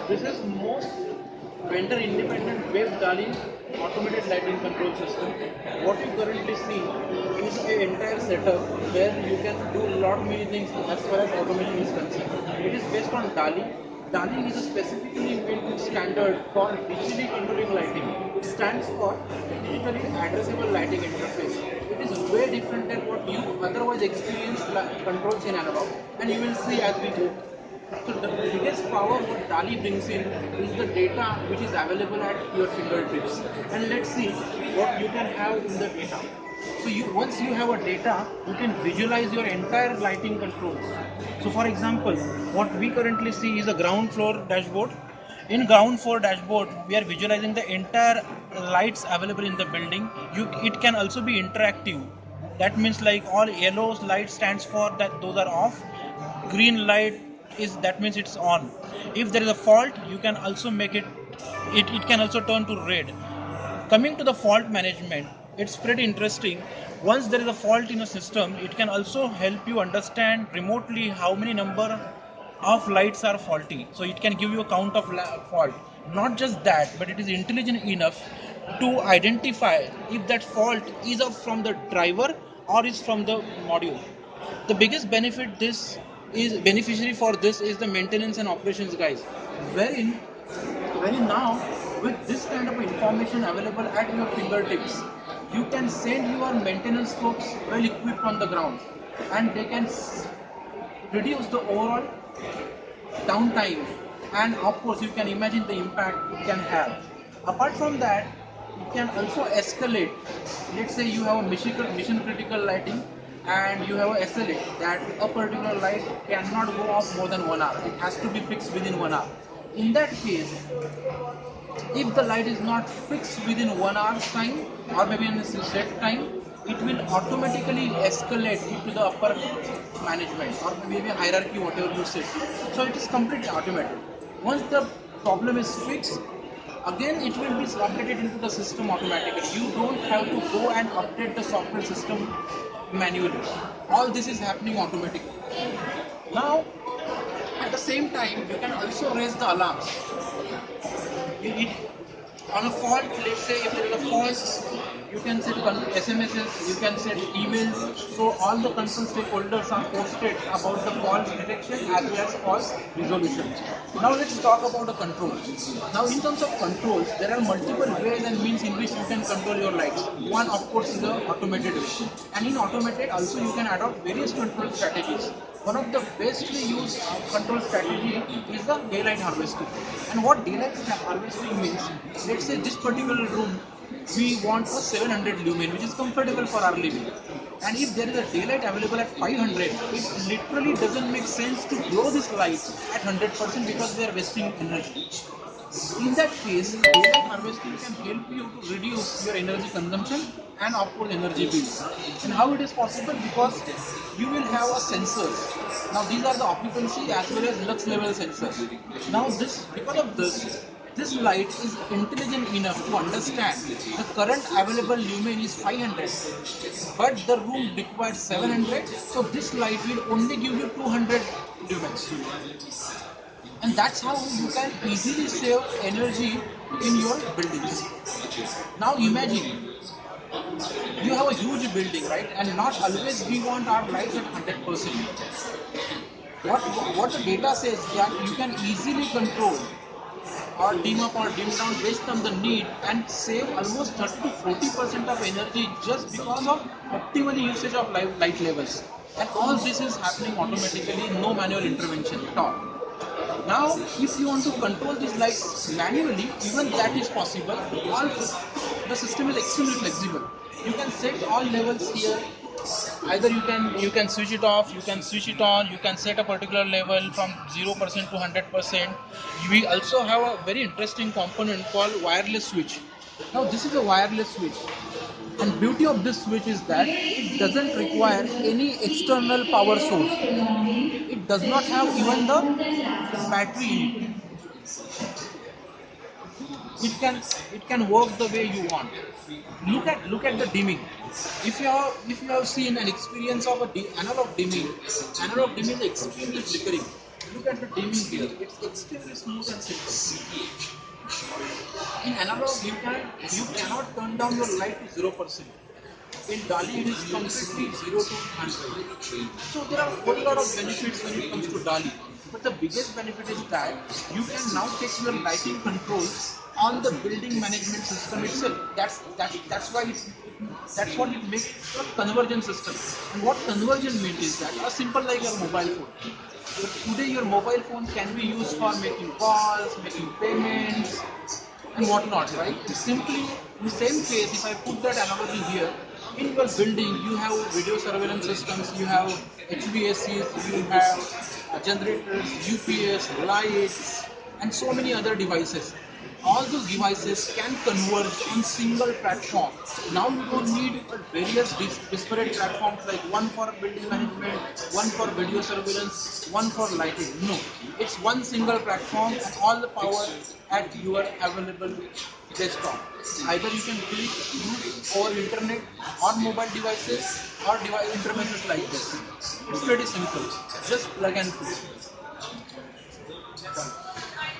This is most vendor independent web DALI automated lighting control system. What you currently see is an entire setup where you can do a lot many things as far as automation is concerned. It is based on DALI. DALI is a specifically built standard for digitally controlling lighting. It stands for digitally addressable lighting interface. It is way different than what you otherwise experience controls in analog, and you will see as we go. So the biggest power what DALI brings in is the data which is available at your fingertips. And let's see what you can have in the data. So once you have a data, you can visualize your entire lighting controls. So for example, what we currently see is a ground floor dashboard. In ground floor dashboard, we are visualizing the entire lights available in the building. It can also be interactive. That means like all yellow light stands for that those are off, green light is that means it's on. If there is a fault, you can also make it can also turn to red. Coming to the fault management, it's pretty interesting. Once there is a fault in a system, it can also help you understand remotely how many number of lights are faulty, so it can give you a count of fault. Not just that, but it is intelligent enough to identify if that fault is up from the driver or is from the module. The biggest benefit this is beneficiary for this is the maintenance and operations guys, wherein now with this kind of information available at your fingertips, you can send your maintenance folks well equipped on the ground, and they can reduce the overall downtime, and of course you can imagine the impact it can have. Apart from that, it can also escalate. Let's say you have a mission critical lighting and you have a SLA that a particular light cannot go off more than 1 hour. It has to be fixed within 1 hour. In that case, if the light is not fixed within 1 hour's time or maybe in a set time, it will automatically escalate into the upper management or maybe hierarchy, whatever you say. So it is completely automated. Once the problem is fixed, again it will be updated into the system automatically. You don't have to go and update the software system manually. All this is happening automatically. Now, at the same time, you can also raise the alarms. It, on a fault, let's say if there is a fault, you can set SMSs, you can set emails, so all the control stakeholders are posted about the fault detection as well as fault resolution. Now let's talk about the controls. Now in terms of controls, there are multiple ways and means in which you can control your lights. One of course is the automated way, and in automated also you can adopt various control strategies. One of the bestly used control strategy is the daylight harvesting. And what daylight harvesting means, let's say this particular room, we want a 700 lumen, which is comfortable for our living. And if there is a daylight available at 500, it literally doesn't make sense to blow this light at 100% because they are wasting energy. In that case, daylight harvesting can help you to reduce your energy consumption and of course energy bills. And how it is possible? Because you will have a sensors. Now these are the occupancy as well as lux level sensors. Now because of this light is intelligent enough to understand the current available lumen is 500, but the room requires 700. So this light will only give you 200 lumens, and that's how you can easily save energy in your buildings. Now imagine you have a huge building, right? And not always we want our lights at 100%. What the data says that you can easily control or dim up or dim down based on the need and save almost 30 to 40% of energy just because of optimal usage of light levels. And all this is happening automatically, no manual intervention at all. Now, if you want to control these lights manually, even that is possible. The system is extremely flexible. You can set all levels here. Either you can switch it off, you can switch it on, you can set a particular level from 0% to 100%. We also have a very interesting component called wireless switch. Now this is a wireless switch, and beauty of this switch is that it doesn't require any external power source. It does not have even the battery in it. It can work the way you want. Look at the dimming. If you have seen an experience of analog dimming is extremely flickering. Look at the dimming here. It's extremely smooth and simple. In analog, you cannot turn down your light to 0%. In DALI, it is completely 0 to 100. So there are a whole lot of benefits when it comes to DALI. But the biggest benefit is that you can now take your lighting controls on the building management system itself. That's why that's what it makes a convergent system. And what convergent means is that a simple like your mobile phone. Today your mobile phone can be used for making calls, making payments, and whatnot, right? Simply, in the same case, if I put that analogy here, in your building you have video surveillance systems, you have HVACs, you have generators, UPS, lights, and so many other devices. All those devices can converge on single platform. Now you don't need various disparate platforms like one for building management, one for video surveillance, one for lighting. No, it's one single platform and all the power at your available desktop. Either you can do it use over internet on mobile devices or device interfaces like this. It's pretty simple. Just plug and play.